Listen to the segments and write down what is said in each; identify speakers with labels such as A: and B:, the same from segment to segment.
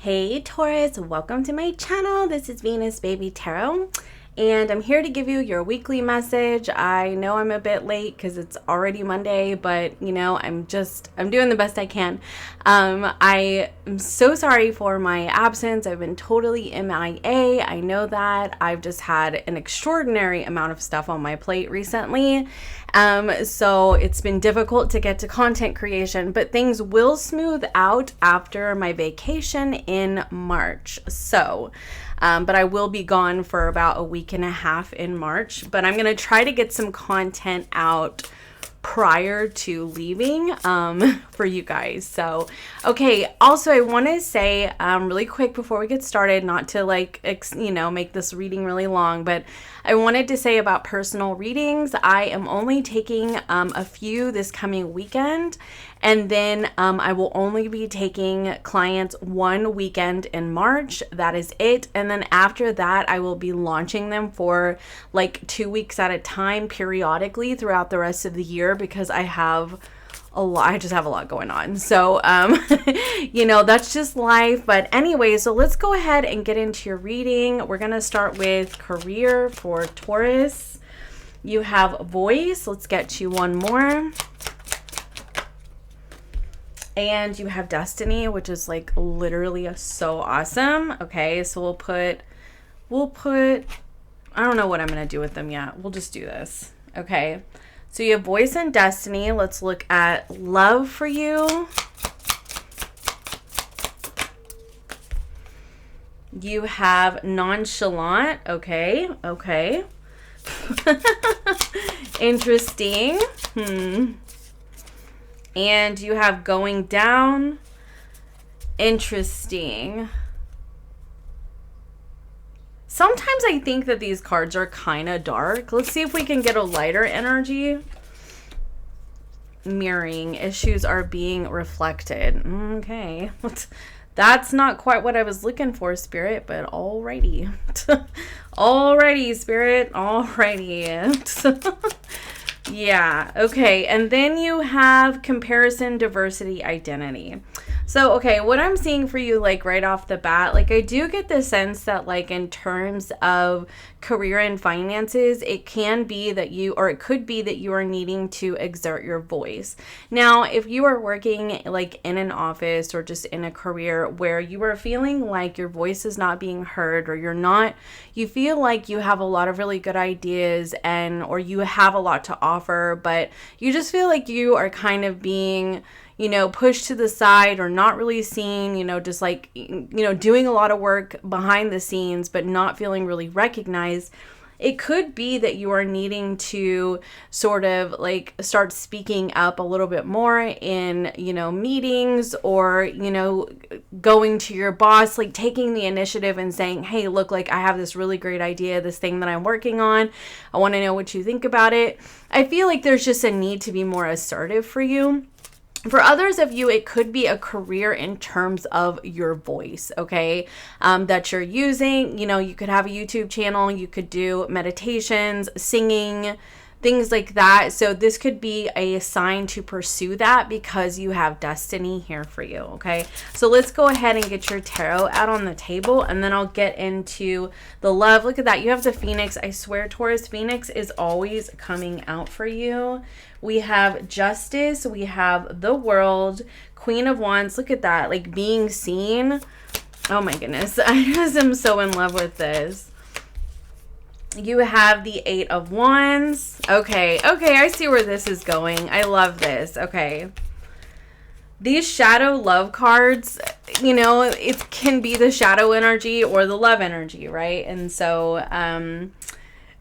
A: Hey Taurus, welcome to my channel. This is Venus Baby Tarot, and I'm here to give you your weekly message. I know I'm a bit late because it's already Monday, but you know, I'm doing the best I can. I am so sorry for my absence. I've been totally MIA. I know that. I've just had an extraordinary amount of stuff on my plate recently. So it's been difficult to get to content creation, but things will smooth out after my vacation in March. So, but I will be gone for about a week and a half in March, but I'm going to try to get some content out prior to leaving for you guys. So, okay. Also, I want to say really quick before we get started, not to make this reading really long, but I wanted to say about personal readings, I am only taking a few this coming weekend, and then I will only be taking clients one weekend in March. That is it. And then after that, I will be launching them for like 2 weeks at a time periodically throughout the rest of the year because I just have a lot going on. So, that's just life. But anyway, so let's go ahead and get into your reading. We're going to start with career for Taurus. You have voice. Let's get you one more. And you have destiny, which is like literally so awesome. Okay, so we'll put, I don't know what I'm going to do with them yet. We'll just do this. Okay. So you have voice and destiny. Let's look at love for you. You have nonchalant. Okay. Interesting. And you have going down. Interesting. Sometimes I think that these cards are kind of dark. Let's see if we can get a lighter energy. Mirroring. Issues are being reflected. Okay. That's not quite what I was looking for, Spirit, but alrighty. Alrighty, Spirit. Alrighty. Yeah. Okay. And then you have comparison, diversity, identity. So, okay, what I'm seeing for you, like right off the bat, like I do get the sense that like in terms of career and finances, it could be that you are needing to exert your voice. Now, if you are working like in an office or just in a career where you are feeling like your voice is not being heard, or you feel like you have a lot of really good ideas or you have a lot to offer, but you just feel like you are kind of being pushed to the side or not really seen, just like, doing a lot of work behind the scenes, but not feeling really recognized. It could be that you are needing to sort of like start speaking up a little bit more in, meetings or, going to your boss, like taking the initiative and saying, hey, look, like I have this really great idea, this thing that I'm working on. I want to know what you think about it. I feel like there's just a need to be more assertive for you. For others of you, it could be a career in terms of your voice, okay, that you're using. You could have a YouTube channel, you could do meditations, singing, things like that. So this could be a sign to pursue that because you have destiny here for you, okay? So let's go ahead and get your tarot out on the table, and then I'll get into the love. Look at that. You have the Phoenix. I swear, Taurus, Phoenix is always coming out for you. We have justice. We have the world. Queen of Wands. Look at that. Like being seen. Oh my goodness. I just am so in love with this. You have the Eight of Wands. Okay. I see where this is going. I love this. Okay. These shadow love cards, it can be the shadow energy or the love energy, right? And so,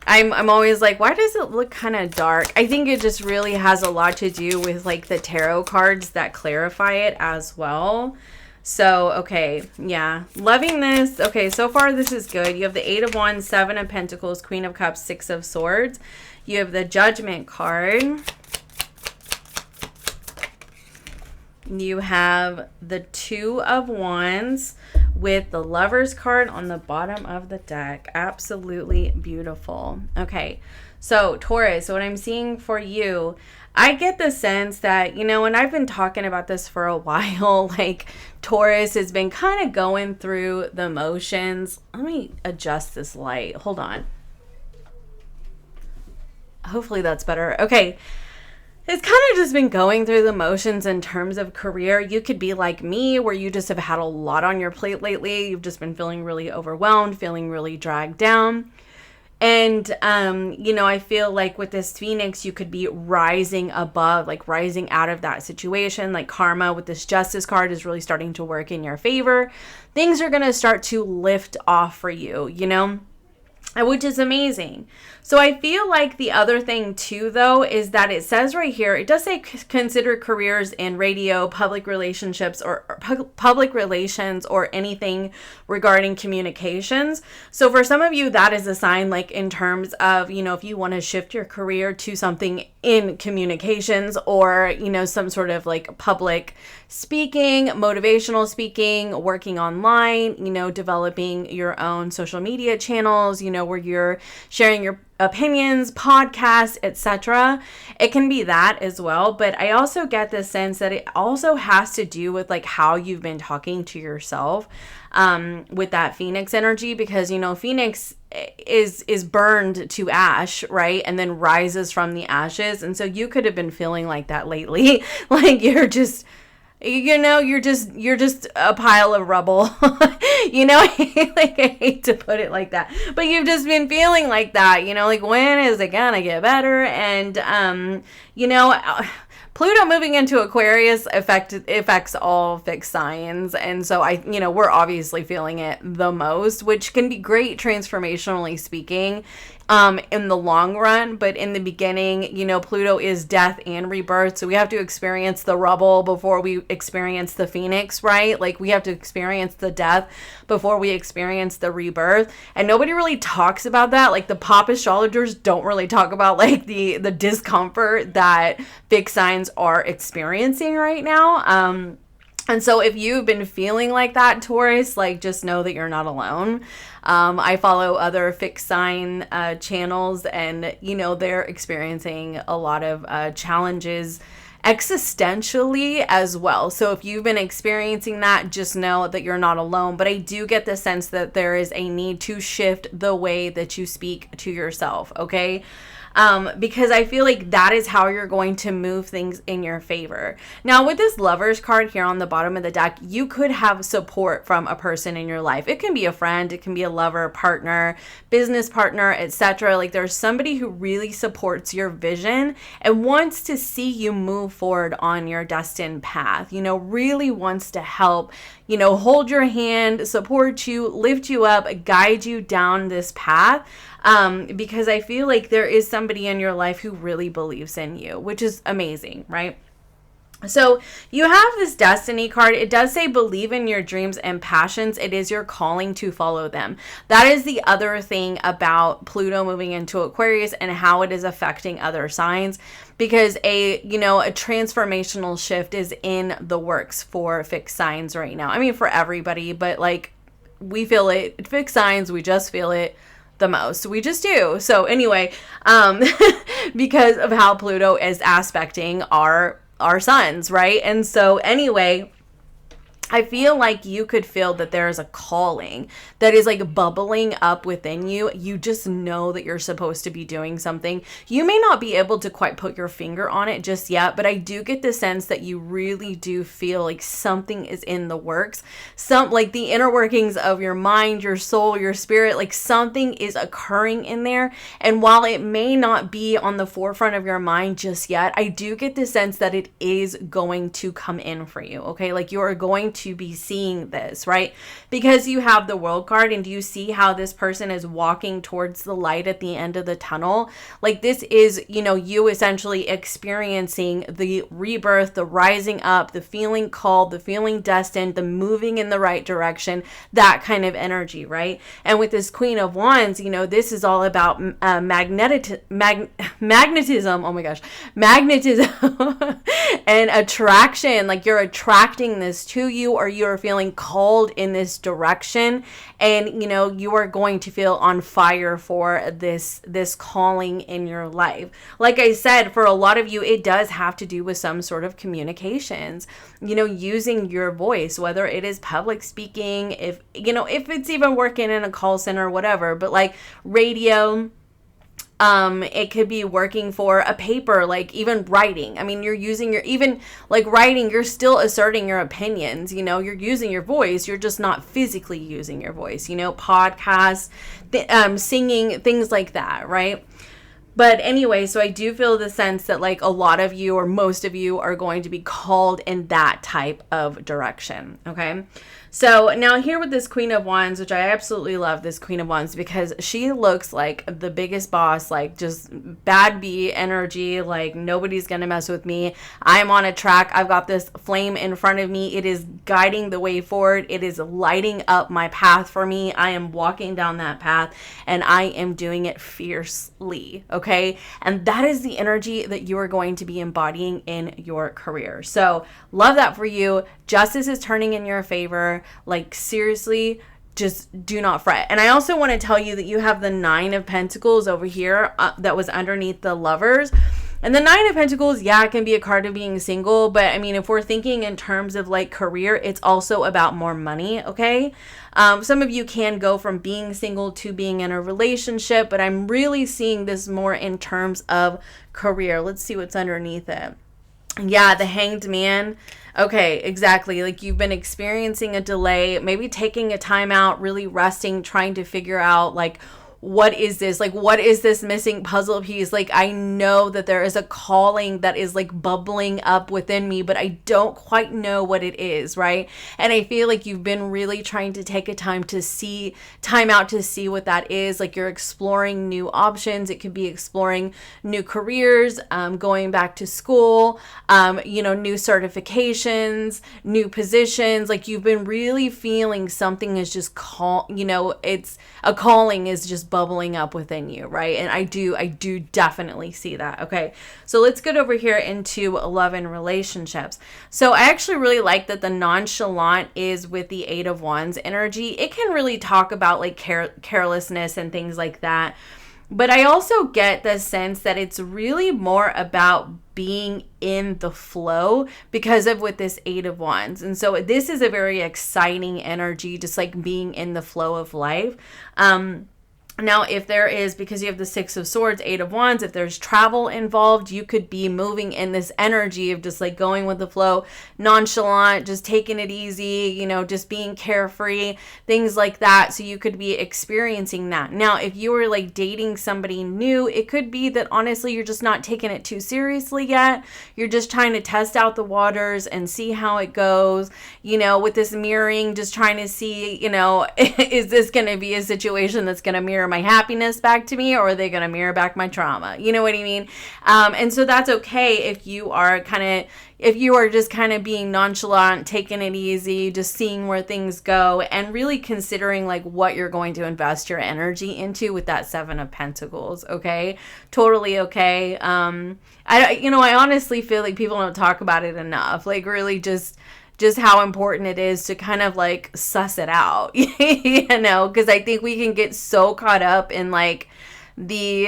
A: I'm always like, why does it look kind of dark? I think it just really has a lot to do with like the tarot cards that clarify it as well. So, okay, yeah, loving this. Okay, so far this is good. You have the Eight of Wands, Seven of Pentacles, Queen of Cups, Six of Swords. You have the Judgment card. You have the Two of Wands with the Lovers card on the bottom of the deck. Absolutely beautiful. Okay, So Taurus, what I'm seeing for you, I get the sense that, and I've been talking about this for a while, like Taurus has been kind of going through the motions. Let me adjust this light. Hold on. Hopefully that's better. Okay. It's kind of just been going through the motions in terms of career. You could be like me, where you just have had a lot on your plate lately. You've just been feeling really overwhelmed, feeling really dragged down. And, I feel like with this Phoenix, you could be rising above, like rising out of that situation. Like karma with this Justice card is really starting to work in your favor. Things are going to start to lift off for you, which is amazing. So I feel like the other thing too, though, is that it says right here, it does say consider careers in radio, public relationships, or public relations, or anything regarding communications. So for some of you, that is a sign, like in terms of, if you want to shift your career to something in communications, or, some sort of like public speaking, motivational speaking, working online, developing your own social media channels, where you're sharing your opinions, podcasts, etc. It can be that as well, but I also get the sense that it also has to do with like how you've been talking to yourself with that Phoenix energy, because Phoenix is burned to ash, right? And then rises from the ashes. And so you could have been feeling like that lately. Like you're just you're just a pile of rubble. Like I hate to put it like that, but you've just been feeling like that, like when is it gonna get better? And Pluto moving into Aquarius affects all fixed signs. And so we're obviously feeling it the most, which can be great transformationally speaking, in the long run. But in the beginning, Pluto is death and rebirth. So we have to experience the rubble before we experience the Phoenix, right? Like we have to experience the death before we experience the rebirth. And nobody really talks about that. Like the pop astrologers don't really talk about like the discomfort that fixed signs are experiencing right now. And so if you've been feeling like that, Taurus, like just know that you're not alone. I follow other fixed sign channels, and they're experiencing a lot of challenges existentially as well. So if you've been experiencing that, just know that you're not alone. But I do get the sense that there is a need to shift the way that you speak to yourself, okay? Because I feel like that is how you're going to move things in your favor. Now, with this Lovers card here on the bottom of the deck, you could have support from a person in your life. It can be a friend, it can be a lover, partner, business partner, etc. Like there's somebody who really supports your vision and wants to see you move forward on your destined path, really wants to help, hold your hand, support you, lift you up, guide you down this path. Because I feel like there is somebody in your life who really believes in you, which is amazing, right? So you have this Destiny card. It does say believe in your dreams and passions. It is your calling to follow them. That is the other thing about Pluto moving into Aquarius and how it is affecting other signs, because a transformational shift is in the works for fixed signs right now. I mean, for everybody, but like we feel it. Fixed signs, we just feel it the most. We just do. So anyway, because of how Pluto is aspecting our suns, right? And so anyway, I feel like you could feel that there is a calling that is like bubbling up within you. You just know that you're supposed to be doing something. You may not be able to quite put your finger on it just yet, but I do get the sense that you really do feel like something is in the works. Some like the inner workings of your mind, your soul, your spirit, like something is occurring in there. And while it may not be on the forefront of your mind just yet, I do get the sense that it is going to come in for you. Okay. Like you are going to be seeing this, right? Because you have the World card, and do you see how this person is walking towards the light at the end of the tunnel? Like this is, you essentially experiencing the rebirth, the rising up, the feeling called, the feeling destined, the moving in the right direction, that kind of energy, right? And with this Queen of Wands, this is all about magnetism. Oh my gosh, magnetism and attraction. Like you're attracting this to you, or you are feeling called in this direction, and you know, you are going to feel on fire for this calling in your life. Like I said, for a lot of you, it does have to do with some sort of communications, you know, using your voice, whether it is public speaking, if you know, if it's even working in a call center or whatever, but like radio. It could be working for a paper, like even writing. I mean, you're using even like writing, you're still asserting your opinions, you know, you're using your voice, you're just not physically using your voice, you know, podcasts, singing, things like that, right? But anyway, so I do feel the sense that like a lot of you or most of you are going to be called in that type of direction, okay? So now here with this Queen of Wands, which I absolutely love this Queen of Wands because she looks like the biggest boss, like just bad bee energy, like nobody's going to mess with me. I'm on a track. I've got this flame in front of me. It is guiding the way forward. It is lighting up my path for me. I am walking down that path and I am doing it fiercely, okay? And that is the energy that you are going to be embodying in your career. So love that for you. Justice is turning in your favor. Like seriously, just do not fret. And I also want to tell you that you have the Nine of Pentacles over here that was underneath the Lovers. And the Nine of Pentacles, yeah, it can be a card of being single, but I mean, if we're thinking in terms of like career, it's also about more money, okay? Some of you can go from being single to being in a relationship, but I'm really seeing this more in terms of career. Let's see what's underneath it. Yeah, the Hanged Man. Okay, exactly. Like you've been experiencing a delay, maybe taking a time out, really resting, trying to figure out like, what is this? Like, what is this missing puzzle piece? Like, I know that there is a calling that is like bubbling up within me, but I don't quite know what it is, right? And I feel like you've been really trying to take a time out to see what that is. Like you're exploring new options. It could be exploring new careers, going back to school, you know, new certifications, new positions. Like you've been really feeling something is just it's a calling is just bubbling up within you, right? And I do definitely see that. Okay, so let's get over here into love and relationships. So I actually really like that the nonchalant is with the Eight of Wands energy. It can really talk about like carelessness and things like that. But I also get the sense that it's really more about being in the flow because of with this Eight of Wands. And so this is a very exciting energy, just like being in the flow of life. Now, if there is, because you have the Six of Swords, Eight of Wands, if there's travel involved, you could be moving in this energy of just like going with the flow, nonchalant, just taking it easy, you know, just being carefree, things like that. So you could be experiencing that. Now, if you were like dating somebody new, it could be that honestly, you're just not taking it too seriously yet. You're just trying to test out the waters and see how it goes, you know, with this mirroring, just trying to see, you know, is this going to be a situation that's going to mirror my happiness back to me, or are they going to mirror back my trauma? You know what I mean? And so that's okay if you are just kind of being nonchalant, taking it easy, just seeing where things go, and really considering like what you're going to invest your energy into with that Seven of Pentacles. Okay, totally okay. I honestly feel like people don't talk about it enough. Like really just how important it is to kind of like suss it out, you know, because I think we can get so caught up in like the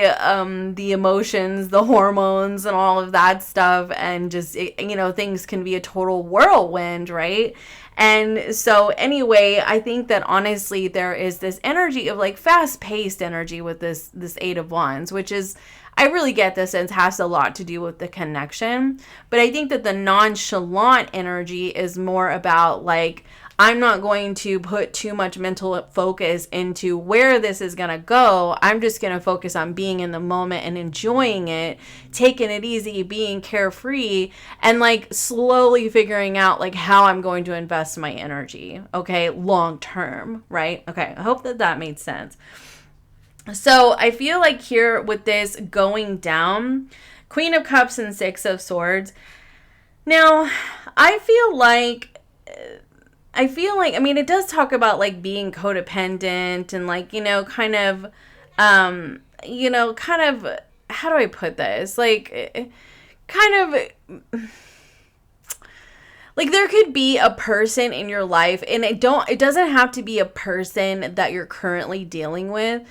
A: emotions, the hormones and all of that stuff, and just, you know, things can be a total whirlwind, right? And so anyway, I think that honestly there is this energy of like fast-paced energy with this Eight of Wands, which is, I really get the sense has a lot to do with the connection. But I think that the nonchalant energy is more about like, I'm not going to put too much mental focus into where this is going to go. I'm just going to focus on being in the moment and enjoying it, taking it easy, being carefree, and like slowly figuring out like how I'm going to invest my energy, okay, long term, right? Okay, I hope that made sense. So I feel like here with this going down, Queen of Cups and Six of Swords. Now, I feel like, I mean, it does talk about like being codependent and like, you know, kind of, how do I put this? Like, kind of, Like there could be a person in your life, and it doesn't have to be a person that you're currently dealing with,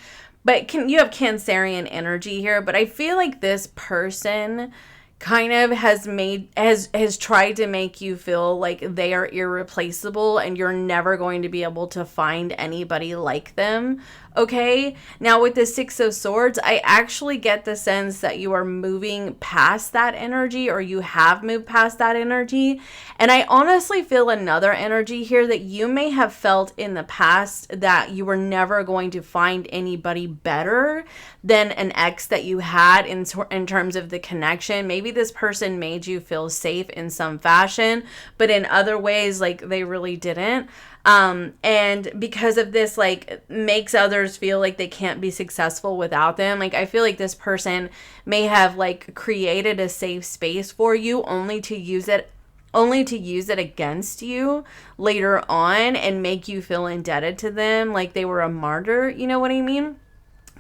A: but you have Cancerian energy here, but I feel like this person kind of has tried to make you feel like they are irreplaceable and you're never going to be able to find anybody like them. Okay, now with the Six of Swords, I actually get the sense that you are moving past that energy, or you have moved past that energy. And I honestly feel another energy here that you may have felt in the past, that you were never going to find anybody better than an ex that you had in terms of the connection. Maybe this person made you feel safe in some fashion, but in other ways, like they really didn't. And because of this, like, makes others feel like they can't be successful without them. Like, I feel like this person may have, like, created a safe space for you only to use it against you later on and make you feel indebted to them, like they were a martyr. You know what I mean?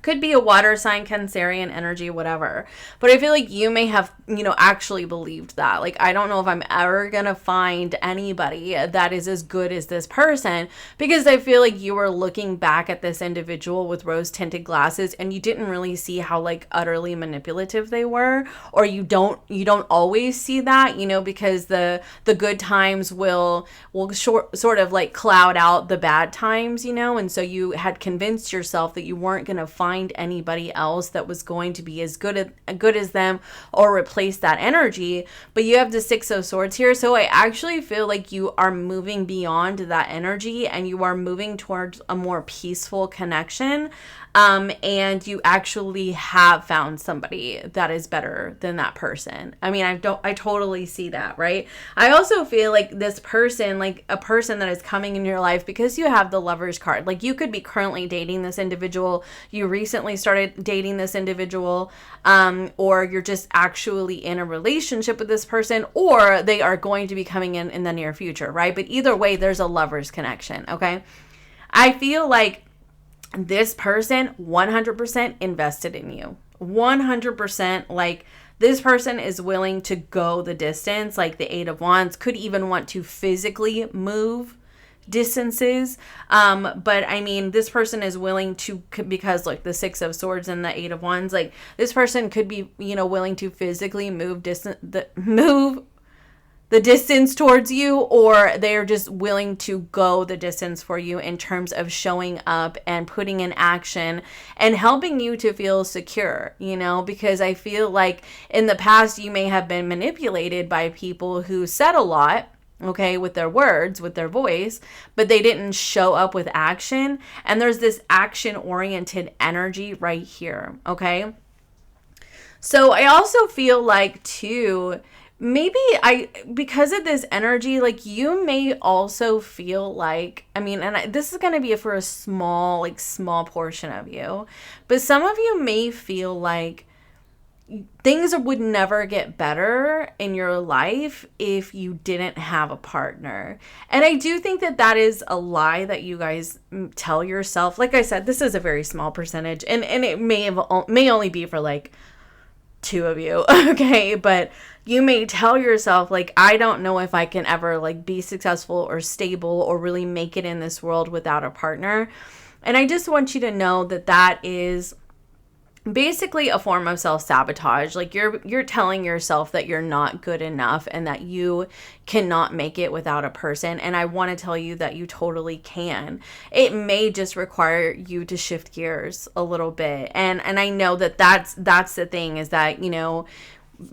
A: Could be a water sign, Cancerian energy, whatever. But I feel like you may have, actually believed that. Like, I don't know if I'm ever going to find anybody that is as good as this person, because I feel like you were looking back at this individual with rose-tinted glasses and you didn't really see how, like, utterly manipulative they were. Or you don't always see that, because the good times will sort of like cloud out the bad times, and so you had convinced yourself that you weren't going to find anybody else that was going to be as good as them or replace that energy. But you have the Six of Swords here, so I actually feel like you are moving beyond that energy and you are moving towards a more peaceful connection. And you actually have found somebody that is better than that person. I mean, I totally see that, right? I also feel like this person, like a person that is coming in your life, because you have the Lovers card. Like, you could be currently dating this individual, you recently started dating this individual, or you're just actually in a relationship with this person, or they are going to be coming in the near future, right? But either way, there's a Lovers connection, okay? I feel like this person 100% invested in you. 100%, like, this person is willing to go the distance. Like the Eight of Wands, could even want to physically move distances. But I mean, this person is willing to, because like the Six of Swords and the Eight of Wands, like this person could be, willing to physically move the distance towards you, or they're just willing to go the distance for you in terms of showing up and putting in action and helping you to feel secure, because I feel like in the past you may have been manipulated by people who said a lot, okay, with their words, with their voice, but they didn't show up with action. And there's this action-oriented energy right here, okay? So I also feel like, too, maybe because of this energy, like you may also feel like, I mean, and this is going to be for a small portion of you, but some of you may feel like things would never get better in your life if you didn't have a partner. And I do think that is a lie that you guys tell yourself. Like I said, this is a very small percentage, and it may only be for like 2 of you, okay? But you may tell yourself, like, I don't know if I can ever like be successful or stable or really make it in this world without a partner. And I just want you to know that is basically a form of self-sabotage. Like you're telling yourself that you're not good enough and that you cannot make it without a person. And I want to tell you that you totally can. It may just require you to shift gears a little bit. And I know that's the thing, is that,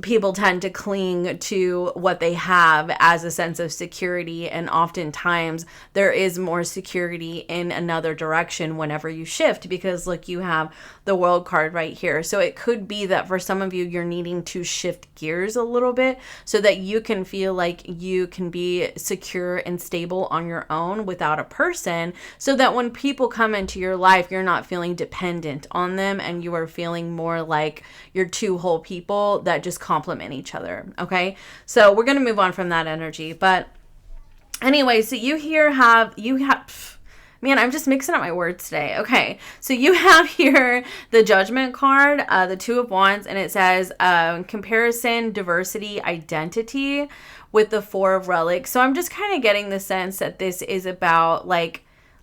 A: people tend to cling to what they have as a sense of security, and oftentimes there is more security in another direction whenever you shift, because look, you have the World card right here. So it could be that for some of you, you're needing to shift gears a little bit so that you can feel like you can be secure and stable on your own without a person, so that when people come into your life, you're not feeling dependent on them and you are feeling more like you're two whole people that just complement each other. Okay, so we're going to move on from that energy. But anyway, so you have Man, I'm just mixing up my words today. Okay, so you have here the Judgment card, the Two of Wands, and it says comparison, diversity, identity with the Four of Relics. So I'm just kind of getting the sense that this is about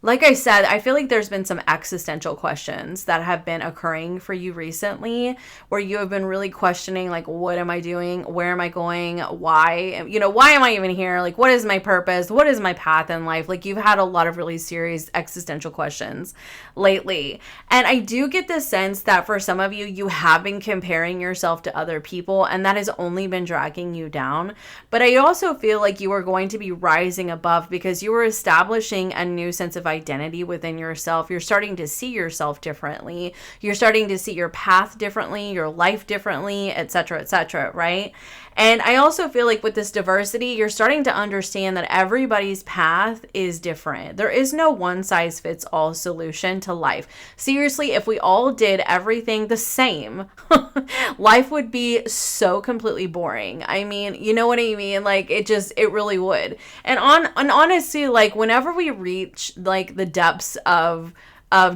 A: like I said, I feel like there's been some existential questions that have been occurring for you recently where you have been really questioning, like, what am I doing? Where am I going? Why? Why am I even here? Like, what is my purpose? What is my path in life? Like, you've had a lot of really serious existential questions lately. And I do get the sense that for some of you, you have been comparing yourself to other people, and that has only been dragging you down. But I also feel like you are going to be rising above because you are establishing a new sense of identity within yourself. You're starting to see yourself differently. You're starting to see your path differently, your life differently, etc., right? And I also feel like with this diversity, you're starting to understand that everybody's path is different. There is no one size fits all solution to life. Seriously, if we all did everything the same, life would be so completely boring. I mean, you know what I mean? Like, it really would. And honestly, like, whenever we reach like the depths of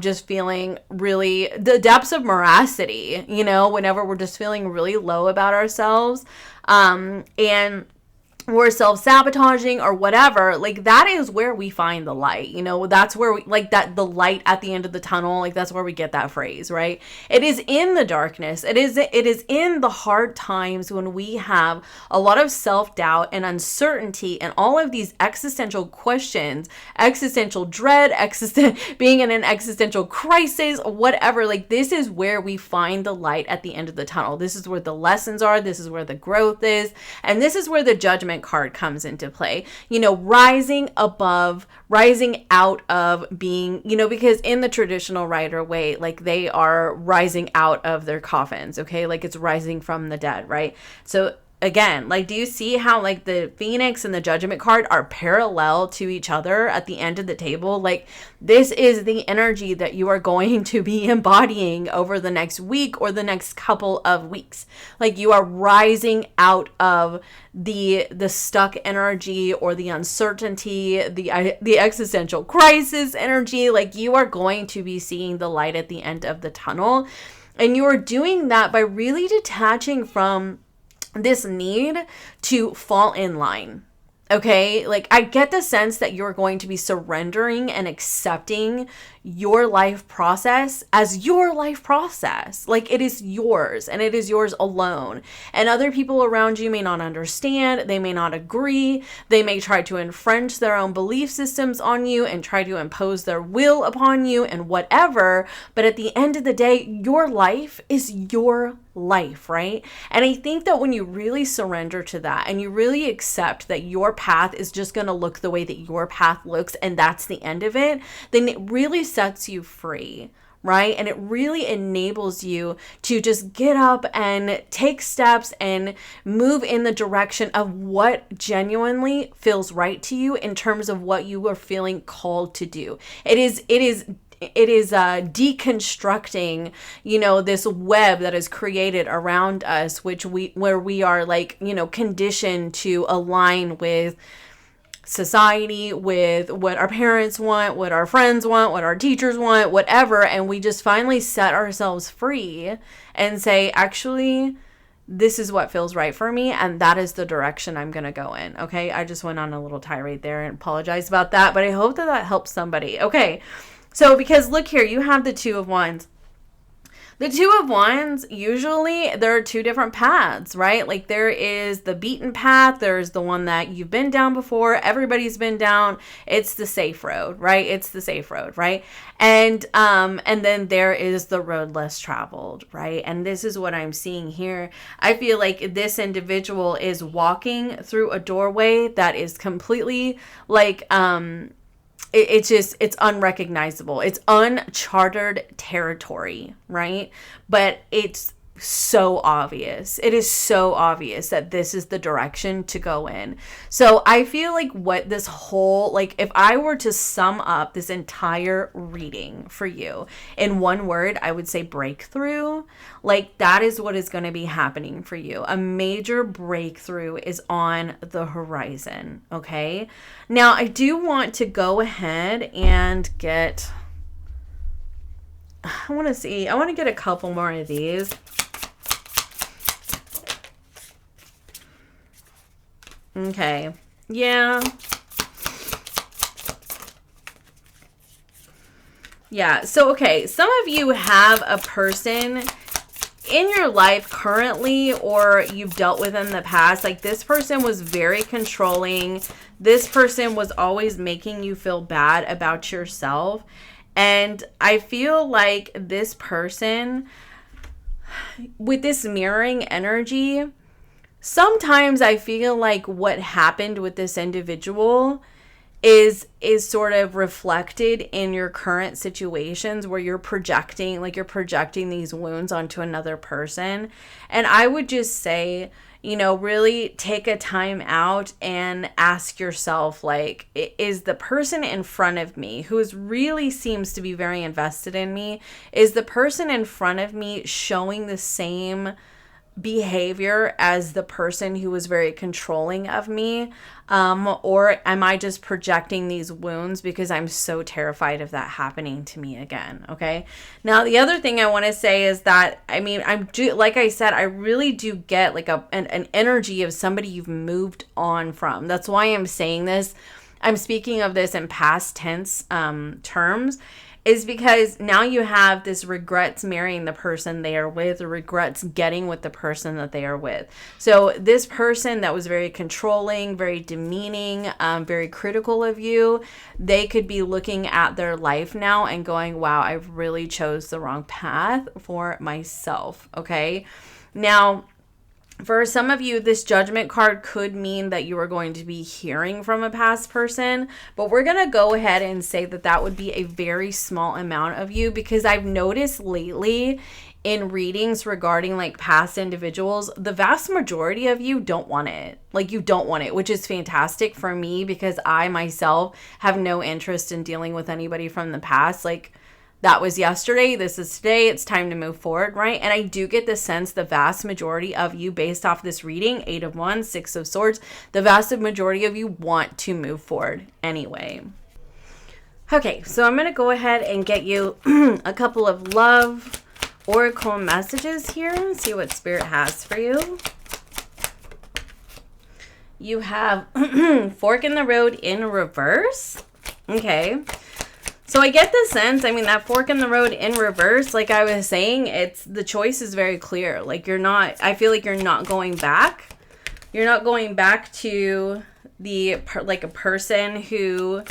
A: just feeling really, the depths of veracity, whenever we're just feeling really low about ourselves, and we're self-sabotaging or whatever, like, that is where we find the light. That's where we, like, that the light at the end of the tunnel, like, that's where we get that phrase, right? It is in the darkness. It is in the hard times when we have a lot of self-doubt and uncertainty and all of these existential questions, existential dread, being in an existential crisis, whatever. Like, this is where we find the light at the end of the tunnel. This is where the lessons are. This is where the growth is. And this is where the Judgment card comes into play, rising above, rising out of being, because in the traditional Rider way, like, they are rising out of their coffins, okay? Like, it's rising from the dead, right? So again, like, do you see how, like, the Phoenix and the Judgment card are parallel to each other at the end of the table? Like, this is the energy that you are going to be embodying over the next week or the next couple of weeks. Like, you are rising out of the stuck energy or the uncertainty, the existential crisis energy. Like, you are going to be seeing the light at the end of the tunnel. And you are doing that by really detaching from this need to fall in line. Okay, like, I get the sense that you're going to be surrendering and accepting your life process as your life process. Like, it is yours and it is yours alone. And other people around you may not understand. They may not agree. They may try to infringe their own belief systems on you and try to impose their will upon you and whatever. But at the end of the day, your life is your life, right? And I think that when you really surrender to that and you really accept that your path is just going to look the way that your path looks and that's the end of it, then it really sets you free, right? And it really enables you to just get up and take steps and move in the direction of what genuinely feels right to you in terms of what you are feeling called to do. It is deconstructing, this web that is created around us, where we are, like, conditioned to align with society, with what our parents want, what our friends want, what our teachers want, whatever. And we just finally set ourselves free and say, actually, this is what feels right for me, and that is the direction I'm going to go in. Okay, I just went on a little tirade there and apologize about that, but I hope that helps somebody. Okay, so because look here, you have the Two of Wands. The Two of Wands, usually there are two different paths, right? Like, there is the beaten path. There's the one that you've been down before. Everybody's been down. It's the safe road, right? It's the safe road, right? And then there is the road less traveled, right? And this is what I'm seeing here. I feel like this individual is walking through a doorway that is completely like, it's unrecognizable. It's uncharted territory, right? But it's so obvious. It is so obvious that this is the direction to go in. So I feel like what this whole, like if I were to sum up this entire reading for you in one word, I would say breakthrough. Like that is what is going to be happening for you. A major breakthrough is on the horizon. Okay. Now I do want to go ahead and get, I want to get a couple more of these. Okay. Yeah. Yeah. So, okay. Some of you have a person in your life currently, or you've dealt with in the past. Like this person was very controlling. This person was always making you feel bad about yourself. And I feel like this person, with this mirroring energy, sometimes I feel like what happened with this individual is sort of reflected in your current situations where you're projecting these wounds onto another person. And I would just say, really take a time out and ask yourself, like, is the person in front of me who really seems to be very invested in me, is the person in front of me showing the same behavior as the person who was very controlling of me, or am I just projecting these wounds because I'm so terrified of that happening to me again? Okay. Now the other thing I want to say is that like I said, I really do get like an energy of somebody you've moved on from. That's why I'm saying this. I'm speaking of this in past tense terms, is because now you have this regrets marrying the person they are with, or regrets getting with the person that they are with. So this person that was very controlling, very demeaning, very critical of you, they could be looking at their life now and going, wow, I really chose the wrong path for myself. Okay. Now, for some of you, this Judgment card could mean that you are going to be hearing from a past person, but we're going to go ahead and say that that would be a very small amount of you, because I've noticed lately in readings regarding like past individuals, the vast majority of you don't want it. Like you don't want it, which is fantastic for me because I myself have no interest in dealing with anybody from the past. Like, that was yesterday, this is today, it's time to move forward, right? And I do get the sense the vast majority of you, based off this reading, 8 of Wands, 6 of Swords, the vast majority of you want to move forward anyway. Okay, so I'm going to go ahead and get you a couple of love oracle messages here and see what Spirit has for you. You have Fork in the Road in reverse. Okay. So I get the sense, that fork in the road in reverse, like I was saying, the choice is very clear. Like I feel like you're not going back. You're not going back to a person who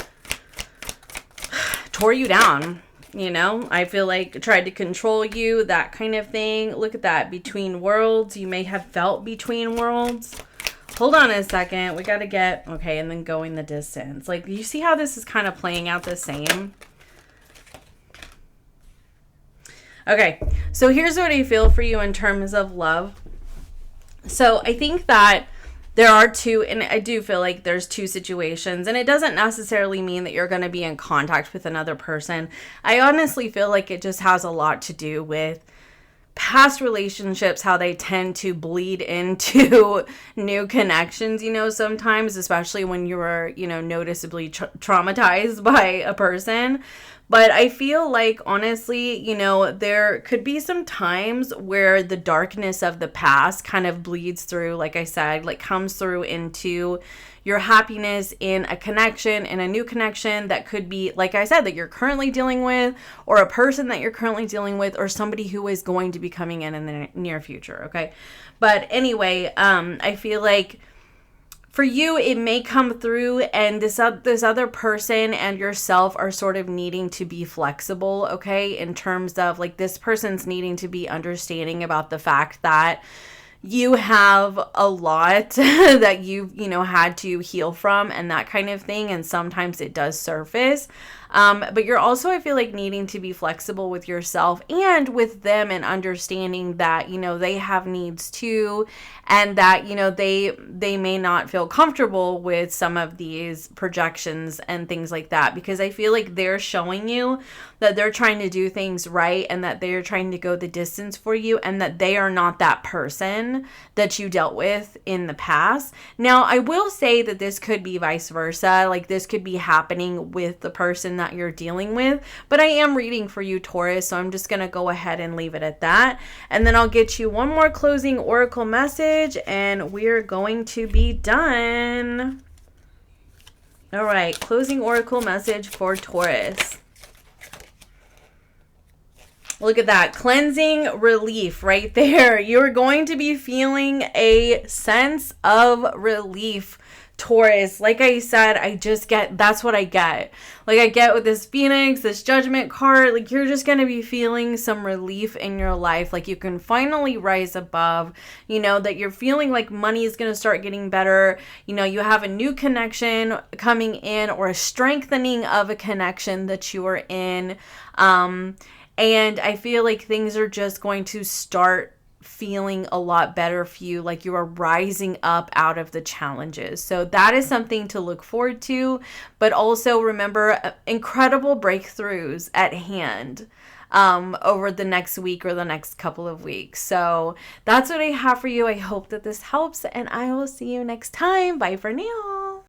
A: tore you down, I feel like tried to control you, that kind of thing. Look at that, between worlds. You may have felt between worlds. Hold on a second. We got to get, okay, and then going the distance. Like, you see how this is kind of playing out the same? Okay, so here's what I feel for you in terms of love. So I think that there are two, and I do feel like there's two situations, and it doesn't necessarily mean that you're going to be in contact with another person. I honestly feel like it just has a lot to do with past relationships, how they tend to bleed into new connections, sometimes, especially when you were, noticeably traumatized by a person. But I feel like, honestly, there could be some times where the darkness of the past kind of bleeds through, like I said, like comes through into your happiness in a connection, in a new connection that could be, like I said, that you're currently dealing with, or a person that you're currently dealing with, or somebody who is going to be coming in the near future, okay? But anyway, I feel like for you, it may come through, and this other person and yourself are sort of needing to be flexible, okay? In terms of, like, this person's needing to be understanding about the fact that you have a lot that you've, had to heal from and that kind of thing. And sometimes it does surface. But you're also, I feel like, needing to be flexible with yourself and with them, and understanding that, you know, they have needs too, and that, you know, they may not feel comfortable with some of these projections and things like that, because I feel like they're showing you that they're trying to do things right, and that they're trying to go the distance for you, and that they are not that person that you dealt with in the past. Now, I will say that this could be vice versa. Like, this could be happening with the person that you're dealing with, but I am reading for you, Taurus, so I'm just going to go ahead and leave it at that. And then I'll get you one more closing oracle message, and we're going to be done. All right, closing oracle message for Taurus. Look at that. Cleansing relief right there. You're going to be feeling a sense of relief, Taurus. Like I said, that's what I get. Like, I get with this Phoenix, this Judgment card, like, you're just going to be feeling some relief in your life. Like, you can finally rise above, you know, that you're feeling like money is going to start getting better. You know, you have a new connection coming in, or a strengthening of a connection that you are in. And I feel like things are just going to start feeling a lot better for you, like you are rising up out of the challenges. So that is something to look forward to. But also remember, incredible breakthroughs at hand over the next week or the next couple of weeks. So that's what I have for you. I hope that this helps, and I will see you next time. Bye for now.